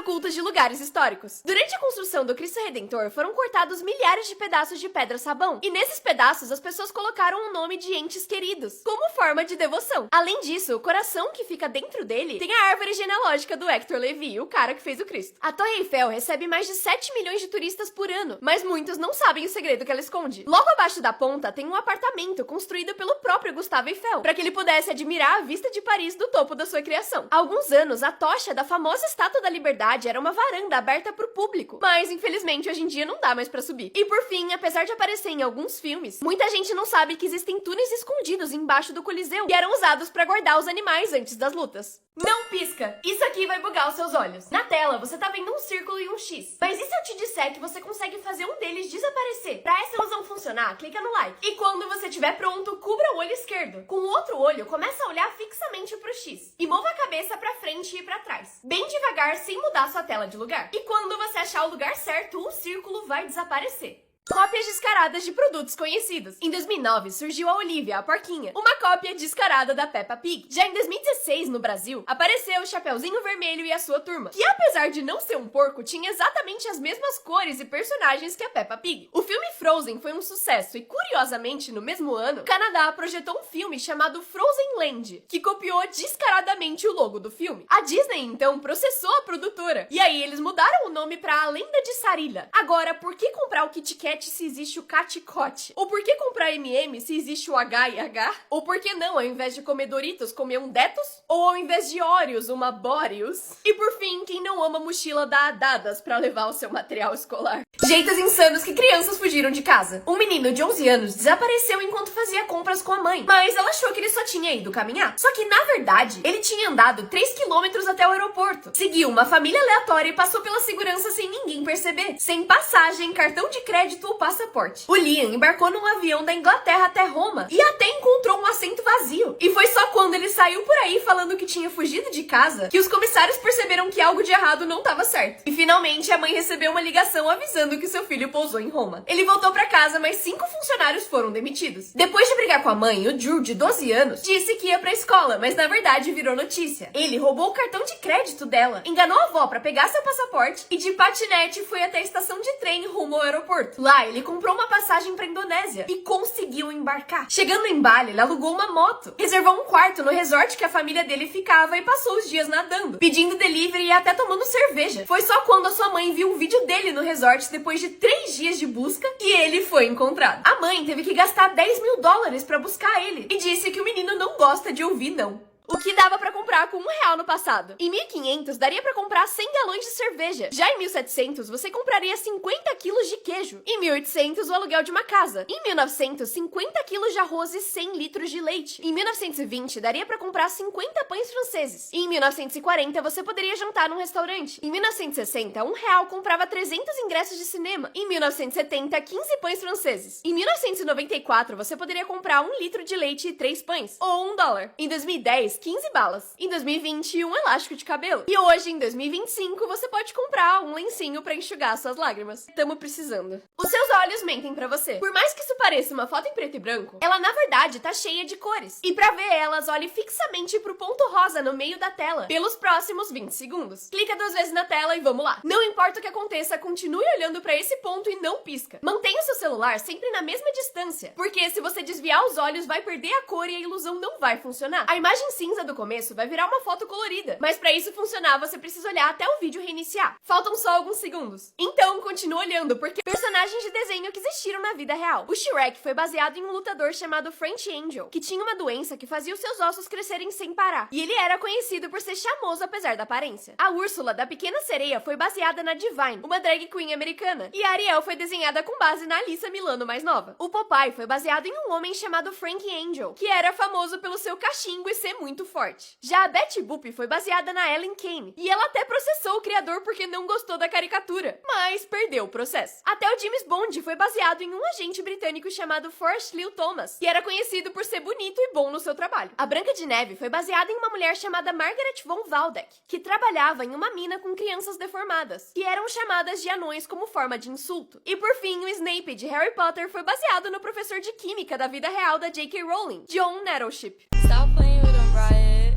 ocultas de lugares históricos. Durante a construção do Cristo Redentor, foram cortados milhares de pedaços de pedra-sabão, e nesses pedaços as pessoas colocaram o nome de entes queridos, como forma de devoção. Além disso, o coração que fica dentro dele tem a árvore genealógica do Hector Levy, o cara que fez o Cristo. A Torre Eiffel recebe mais de 7 milhões de turistas por ano, mas muitos não sabem o segredo que ela esconde. Logo abaixo da ponta tem um apartamento construído pelo próprio Gustavo Eiffel, para que ele pudesse admirar a vista de Paris do topo da sua criação. Há alguns anos, a tocha da famosa Estátua da Liberdade era uma varanda aberta para o público, mas infelizmente hoje em dia não dá mais para subir. E por fim, apesar de aparecer em alguns filmes, muita gente não sabe que existem túneis escondidos embaixo do Coliseu, que eram usados para guardar os animais antes das lutas. Não pisca! Isso aqui vai bugar os seus olhos. Na tela, você tá vendo um círculo e um X. Mas e se eu te disser que você consegue fazer um deles desaparecer? Pra essa ilusão funcionar, clica no like. E quando você estiver pronto, cubra o olho esquerdo. Com o outro olho, começa a olhar fixamente pro X. E mova a cabeça pra frente e pra trás. Bem devagar, sem mudar sua tela de lugar. E quando você achar o lugar certo, o círculo vai desaparecer. Cópias descaradas de produtos conhecidos. Em 2009, surgiu a Olivia, a porquinha, uma cópia descarada da Peppa Pig. Já em 2016, no Brasil, apareceu o Chapeuzinho Vermelho e a sua turma, que apesar de não ser um porco, tinha exatamente as mesmas cores e personagens que a Peppa Pig. O filme Frozen foi um sucesso e, curiosamente, no mesmo ano, o Canadá projetou um filme chamado Frozen Land, que copiou descaradamente o logo do filme. A Disney, então, processou a produtora, e aí eles mudaram o nome pra A Lenda de Sarilla. Agora, por que comprar o Kit Kat se existe o Caticote? Ou por que comprar M&M se existe o H&H? Ou por que não, ao invés de comer Doritos, comer um Detos? Ou ao invés de Oreos, uma Boreos? E por fim, quem não ama mochila da Adadas pra levar o seu material escolar? Jeitos insanos que crianças fugiram de casa. Um menino de 11 anos desapareceu enquanto fazia compras com a mãe, mas ela achou que ele só tinha ido caminhar. Só que, na verdade, ele tinha andado 3 quilômetros até o aeroporto. Seguiu uma família aleatória e passou pela segurança sem ninguém perceber. Sem passagem, cartão de crédito ou passaporte. O Liam embarcou num avião da Inglaterra até Roma e até encontrou um assento vazio. E foi só quando ele saiu por aí falando que tinha fugido de casa que os comissários perceberam que algo de errado não estava certo. E finalmente a mãe recebeu uma ligação avisando que seu filho pousou em Roma. Ele voltou para casa, mas 5 funcionários foram demitidos. Depois de brigar com a mãe, o Drew, de 12 anos, disse que ia pra escola, mas na verdade virou notícia. Ele roubou o cartão de crédito dela, enganou a avó para pegar seu passaporte e de patinete foi até a estação de trem rumo ao aeroporto. Lá, ele comprou uma passagem pra Indonésia e conseguiu embarcar. Chegando em Bali, ele alugou uma moto, reservou um quarto no resort que a família dele ficava e passou os dias nadando, pedindo delivery e até tomando cerveja. Foi só quando a sua mãe viu um vídeo dele no resort depois de 3 dias de busca que ele foi encontrado. A mãe teve que gastar $10.000 pra buscar ele e disse que o menino não gosta de ouvir não. O que dava pra comprar com R$1 no passado. Em 1500, daria pra comprar 100 galões de cerveja. Já em 1700, você compraria 50 quilos de queijo. Em 1800, o aluguel de uma casa. Em 1900, 50 quilos de arroz e 100 litros de leite. Em 1920, daria pra comprar 50 pães franceses. E em 1940, você poderia jantar num restaurante. Em 1960, R$1 comprava 300 ingressos de cinema. Em 1970, 15 pães franceses. Em 1994, você poderia comprar 1 litro de leite e 3 pães. Ou $1. Em 2010, 15 balas. Em 2020, um elástico de cabelo. E hoje, em 2025, você pode comprar um lencinho pra enxugar suas lágrimas. Tamo precisando. Os seus olhos mentem pra você. Por mais que isso pareça uma foto em preto e branco, ela na verdade tá cheia de cores. E pra ver elas, olhe fixamente pro ponto rosa no meio da tela, pelos próximos 20 segundos. Clica 2 vezes na tela e vamos lá. Não importa o que aconteça, continue olhando pra esse ponto e não pisca. Mantenha o seu celular sempre na mesma distância, porque se você desviar os olhos, vai perder a cor e a ilusão não vai funcionar. A imagem cinza do começo vai virar uma foto colorida, mas pra isso funcionar, você precisa olhar até o vídeo reiniciar. Faltam só alguns segundos. Então, continua olhando, porque personagens de desenho que existiram na vida real. O Shrek foi baseado em um lutador chamado French Angel, que tinha uma doença que fazia os seus ossos crescerem sem parar. E ele era conhecido por ser charmoso apesar da aparência. A Úrsula, da Pequena Sereia, foi baseada na Divine, uma drag queen americana. E a Ariel foi desenhada com base na Alyssa Milano mais nova. O Popeye foi baseado em um homem chamado Frank Angel, que era famoso pelo seu cachimbo e ser muito forte. Já a Betty Boop foi baseada na Ellen Kane, e ela até processou o criador porque não gostou da caricatura, mas perdeu o processo. Até o James Bond foi baseado em um agente britânico chamado Forrest Leo Thomas, que era conhecido por ser bonito e bom no seu trabalho. A Branca de Neve foi baseada em uma mulher chamada Margaret von Waldeck, que trabalhava em uma mina com crianças deformadas, que eram chamadas de anões como forma de insulto. E por fim, o Snape de Harry Potter foi baseado no professor de química da vida real da J.K. Rowling, John Nettleship. Stop playing with them, Riot.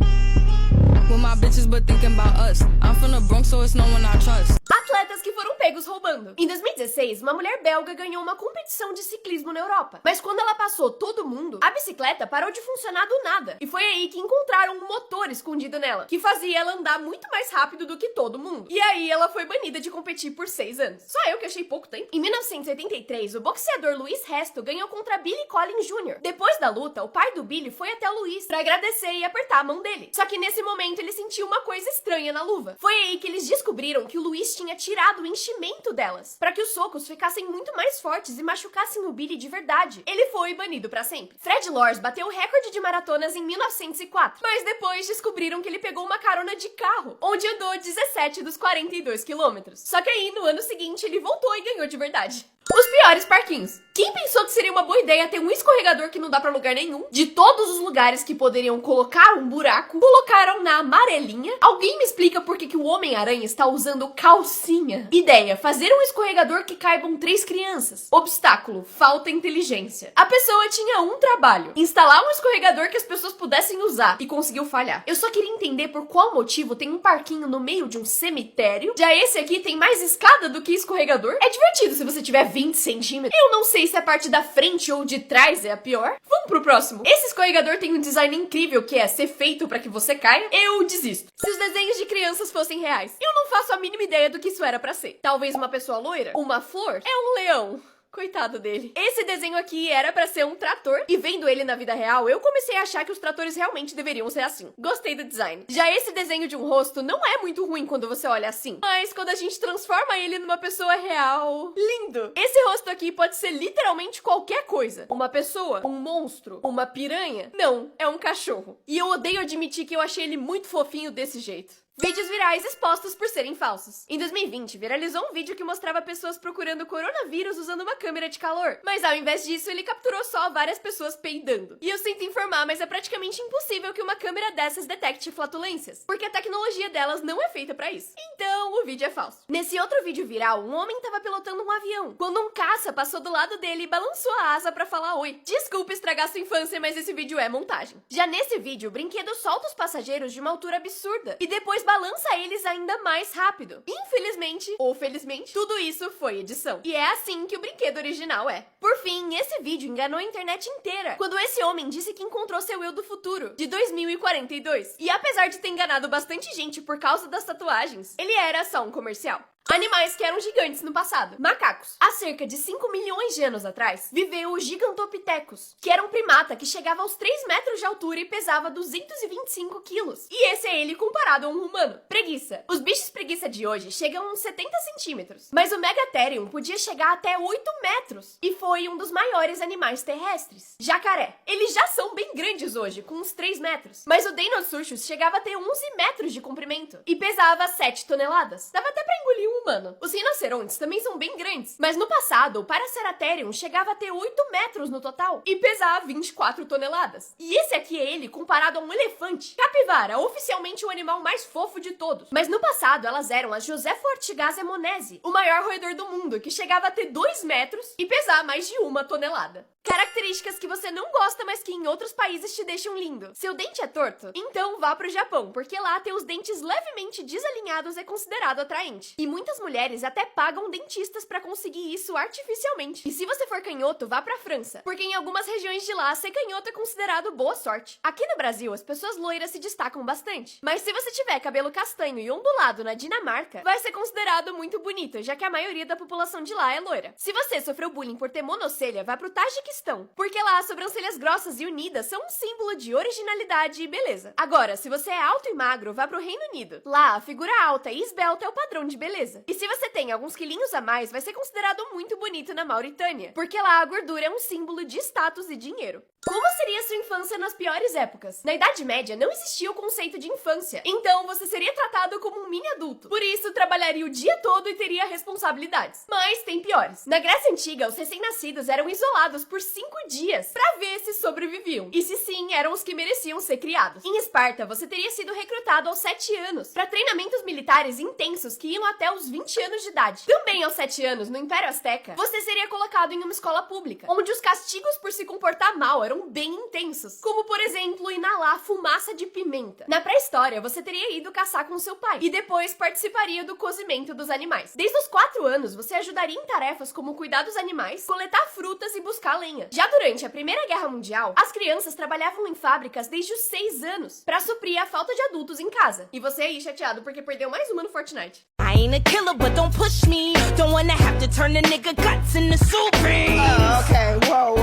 With my my bitches, but thinking about us. I'm from the Bronx, so it's no one I trust. Atletas que foram pegos roubando. Em 2016, uma mulher belga ganhou uma competição de ciclismo na Europa. Mas quando ela passou todo mundo, a bicicleta parou de funcionar do nada. E foi aí que encontraram um motor escondido nela, que fazia ela andar muito mais rápido do que todo mundo. E aí ela foi banida de competir por 6 anos. Só eu que achei pouco tempo. Em 1983, o boxeador Luiz Resto ganhou contra Billy Collins Jr. Depois da luta, o pai do Billy foi até o Luiz pra agradecer e apertar a mão dele. Só que nesse momento ele sentiu uma coisa estranha na luva. Foi aí que eles descobriram que o Luiz tinha tirado o enchimento delas, para que os socos ficassem muito mais fortes e machucassem o Billy de verdade. Ele foi banido pra sempre. Fred Lors bateu o recorde de maratonas em 1904, mas depois descobriram que ele pegou uma carona de carro, onde andou 17 dos 42 quilômetros. Só que aí, no ano seguinte, ele voltou e ganhou de verdade. Os piores parquinhos. Quem pensou que seria uma boa ideia ter um escorregador que não dá pra lugar nenhum? De todos os lugares que poderiam colocar um buraco, colocaram na amarelinha. Alguém me explica por que o Homem-Aranha está usando calcinha? Ideia: fazer um escorregador que caibam 3 crianças. Obstáculo: falta inteligência. A pessoa tinha um trabalho: instalar um escorregador que as pessoas pudessem usar, e conseguiu falhar. Eu só queria entender por qual motivo tem um parquinho no meio de um cemitério. Já esse aqui tem mais escada do que escorregador. É divertido se você tiver 20 centímetros. Eu não sei se a parte da frente ou de trás é a pior. Vamos pro próximo. Esse escorregador tem um design incrível, que é ser feito pra que você caia. Eu desisto. Se os desenhos de crianças fossem reais, eu não faço a mínima ideia do que isso era pra ser. Talvez uma pessoa loira? Uma flor? É um leão. Coitado dele. Esse desenho aqui era pra ser um trator, e vendo ele na vida real, eu comecei a achar que os tratores realmente deveriam ser assim. Gostei do design. Já esse desenho de um rosto não é muito ruim quando você olha assim, mas quando a gente transforma ele numa pessoa real... lindo! Esse rosto aqui pode ser literalmente qualquer coisa. Uma pessoa, um monstro, uma piranha. Não, é um cachorro. E eu odeio admitir que eu achei ele muito fofinho desse jeito. Vídeos virais expostos por serem falsos. Em 2020, viralizou um vídeo que mostrava pessoas procurando coronavírus usando uma câmera de calor. Mas ao invés disso, ele capturou só várias pessoas peidando. E eu sinto informar, mas é praticamente impossível que uma câmera dessas detecte flatulências, porque a tecnologia delas não é feita pra isso. Então, o vídeo é falso. Nesse outro vídeo viral, um homem tava pilotando um avião, quando um caça passou do lado dele e balançou a asa pra falar oi. Desculpa estragar sua infância, mas esse vídeo é montagem. Já nesse vídeo, o brinquedo solta os passageiros de uma altura absurda, e depois balança eles ainda mais rápido. Infelizmente, ou felizmente, tudo isso foi edição. E é assim que o brinquedo original é. Por fim, esse vídeo enganou a internet inteira, quando esse homem disse que encontrou seu eu do futuro, de 2042. E apesar de ter enganado bastante gente por causa das tatuagens, ele era só um comercial. Animais que eram gigantes no passado. Macacos. Há cerca de 5 milhões de anos atrás, viveu o Gigantopithecus, que era um primata que chegava aos 3 metros de altura e pesava 225 quilos. E esse é ele comparado a um humano. Preguiça. Os bichos preguiça de hoje chegam a uns 70 centímetros, mas o Megatherium podia chegar até 8 metros e foi um dos maiores animais terrestres. Jacaré. Eles já são bem grandes hoje, com uns 3 metros, mas o Deinosuchus chegava a ter 11 metros de comprimento e pesava 7 toneladas. Dava até pra engolir um humano. Os rinocerontes também são bem grandes, mas no passado o Paraceratherium chegava a ter 8 metros no total e pesava 24 toneladas. E esse aqui é ele comparado a um elefante. Capivara, oficialmente o animal mais fofo de todos, mas no passado elas eram as Josepho Ortigaza monese, o maior roedor do mundo, que chegava a ter 2 metros e pesar mais de 1 tonelada. Características que você não gosta, mas que em outros países te deixam lindo. Seu dente é torto? Então vá pro Japão, porque lá ter os dentes levemente desalinhados é considerado atraente. E muitas mulheres até pagam dentistas pra conseguir isso artificialmente. E se você for canhoto, vá pra França, porque em algumas regiões de lá, ser canhoto é considerado boa sorte. Aqui no Brasil, as pessoas loiras se destacam bastante. Mas se você tiver cabelo castanho e ondulado na Dinamarca, vai ser considerado muito bonito, já que a maioria da população de lá é loira. Se você sofreu bullying por ter monocelha, vá pro Tajiquistão, porque lá as sobrancelhas grossas e unidas são um símbolo de originalidade e beleza. Agora, se você é alto e magro, vá pro Reino Unido. Lá, a figura alta e esbelta é o padrão de beleza. E se você tem alguns quilinhos a mais, vai ser considerado muito bonito na Mauritânia, porque lá a gordura é um símbolo de status e dinheiro. Como seria sua infância nas piores épocas? Na Idade Média não existia o conceito de infância, então você seria tratado como um mini adulto. Por isso, trabalharia o dia todo e teria responsabilidades. Mas tem piores. Na Grécia Antiga, os recém-nascidos eram isolados por 5 dias pra ver se sobreviviam. E se sim, eram os que mereciam ser criados. Em Esparta, você teria sido recrutado aos 7 anos pra treinamentos militares intensos que iam até até os 20 anos de idade. Também aos 7 anos, no Império Azteca, você seria colocado em uma escola pública, onde os castigos por se comportar mal eram bem intensos, como, por exemplo, inalar fumaça de pimenta. Na pré-história, você teria ido caçar com seu pai, e depois participaria do cozimento dos animais. Desde os 4 anos, você ajudaria em tarefas como cuidar dos animais, coletar frutas e buscar lenha. Já durante a Primeira Guerra Mundial, as crianças trabalhavam em fábricas desde os 6 anos, pra suprir a falta de adultos em casa. E você aí chateado porque perdeu mais uma no Fortnite. I ain't a killer, but don't push me. Don't wanna have to turn the nigga guts into soup. Okay, whoa.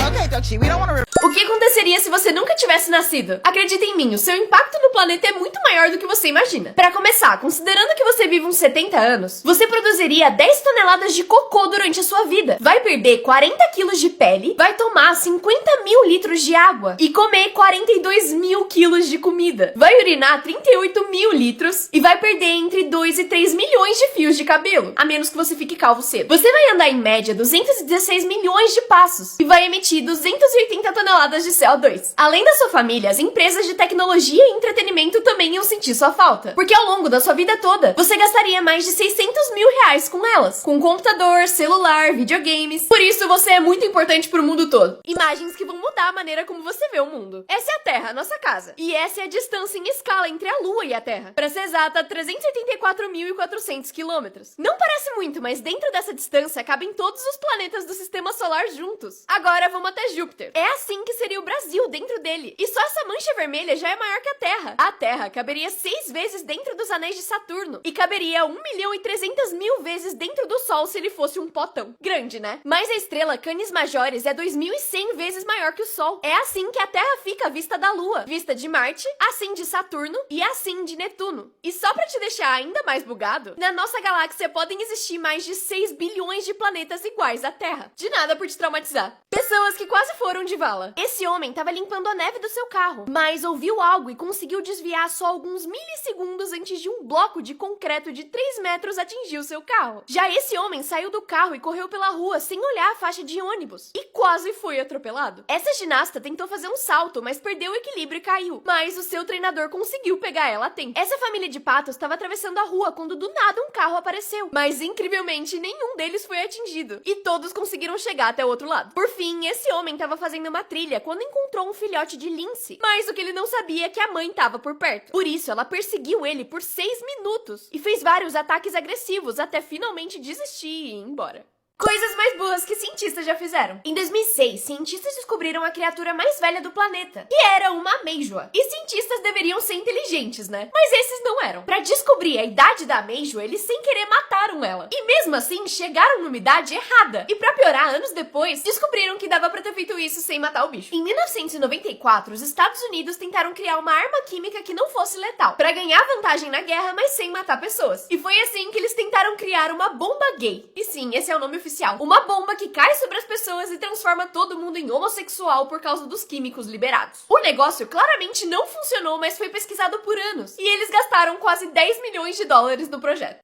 Okay, Dochi, we don't wanna... O que aconteceria se você nunca tivesse nascido? Acredita em mim, o seu impacto no planeta é muito maior do que você imagina. Pra começar, considerando que você vive uns 70 anos, você produziria 10 toneladas de cocô durante a sua vida, vai perder 40 quilos de pele, vai tomar 50 mil litros de água e comer 42 mil quilos de comida, vai urinar 38 mil litros e vai perder entre 2 e 3 milhões de fios de cabelo, a menos que você fique calvo cedo. Você vai andar em média 216 milhões de passos e vai emitir 280 toneladas de CO2. Além da sua família, as empresas de tecnologia e entretenimento também iam sentir sua falta, porque ao longo da sua vida toda, você gastaria mais de 600 mil reais com elas, com computador, celular, videogames. Por isso, você é muito importante pro mundo todo. Imagens que vão mudar a maneira como você vê o mundo. Essa é a Terra, nossa casa. E essa é a distância em escala entre a Lua e a Terra. Pra ser exata, 384.400 quilômetros. Não parece muito, mas dentro dessa distância cabem todos os planetas do Sistema Solar juntos. Agora vamos até Júpiter. É assim que seria o Brasil dentro dele. E só essa mancha vermelha já é maior que a Terra. A Terra caberia 6 vezes dentro dos anéis de Saturno. E caberia 1.300.000 vezes dentro do Sol se ele fosse um potão. Grande, né? Mas a estrela Canis Majoris é 2.100 vezes maior que o Sol. É assim que a Terra fica à vista da Lua, vista de Marte, assim de Saturno e assim de Netuno. E só pra te deixar ainda mais bugado, na nossa galáxia podem existir mais de 6 bilhões de planetas iguais à Terra. De nada por te traumatizar. Pessoas que quase foram de vala. Esse homem tava limpando a neve do seu carro, mas ouviu algo e conseguiu desviar só alguns milissegundos antes de um bloco de concreto de 3 metros atingir o seu carro. Já esse homem saiu do carro e correu pela rua sem olhar a faixa de ônibus e quase foi atropelado. Essa ginasta tentou fazer um salto, mas perdeu o equilíbrio e caiu. Mas o seu treinador conseguiu pegar ela a tempo. Essa família de patos estava atravessando a rua quando do nada um carro apareceu. Mas incrivelmente nenhum deles foi atingido e todos conseguiram chegar até o outro lado. Por fim, esse homem estava fazendo uma trilha quando encontrou um filhote de lince. Mas o que ele não sabia é que a mãe estava por perto. Por isso, ela perseguiu ele por 6 minutos e fez vários ataques agressivos até finalmente desistir e ir embora. Coisas mais boas que cientistas já fizeram. Em 2006, cientistas descobriram a criatura mais velha do planeta, que era uma amêijoa. E cientistas deveriam ser inteligentes, né? Mas esses não eram. Pra descobrir a idade da amêijoa, eles sem querer mataram ela. E mesmo assim, chegaram numa idade errada. E pra piorar, anos depois, descobriram que dava pra ter feito isso sem matar o bicho. Em 1994, os Estados Unidos tentaram criar uma arma química que não fosse letal, pra ganhar vantagem na guerra, mas sem matar pessoas. E foi assim que eles tentaram criar uma bomba gay. E sim, esse é o nome oficial. Uma bomba que cai sobre as pessoas e transforma todo mundo em homossexual por causa dos químicos liberados. O negócio claramente não funcionou, mas foi pesquisado por anos. E eles gastaram quase 10 milhões de dólares no projeto.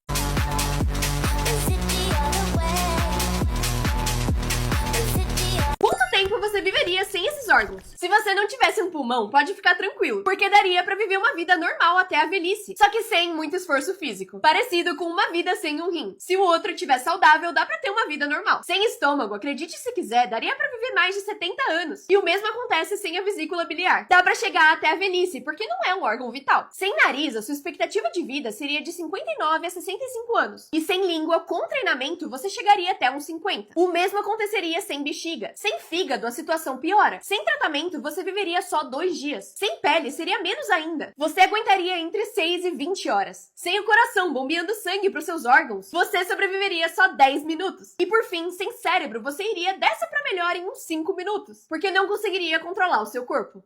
Quanto tempo você viveria sem esses órgãos? Se você não tivesse um pulmão, pode ficar tranquilo, porque daria pra viver uma vida normal até a velhice, só que sem muito esforço físico, parecido com uma vida sem um rim. Se o outro estiver saudável, dá pra ter uma vida normal. Sem estômago, acredite se quiser, daria pra viver mais de 70 anos. E o mesmo acontece sem a vesícula biliar. Dá pra chegar até a velhice, porque não é um órgão vital. Sem nariz, a sua expectativa de vida seria de 59 a 65 anos. E sem língua, com treinamento, você chegaria até uns 50. O mesmo aconteceria sem bexiga. Sem fígado, a situação piora. Sem tratamento, você viveria só 2 dias. Sem pele, seria menos ainda. Você aguentaria entre 6 e 20 horas. Sem o coração bombeando sangue para os seus órgãos, você sobreviveria só 10 minutos. E por fim, sem cérebro, você iria dessa pra melhor em uns 5 minutos, porque não conseguiria controlar o seu corpo.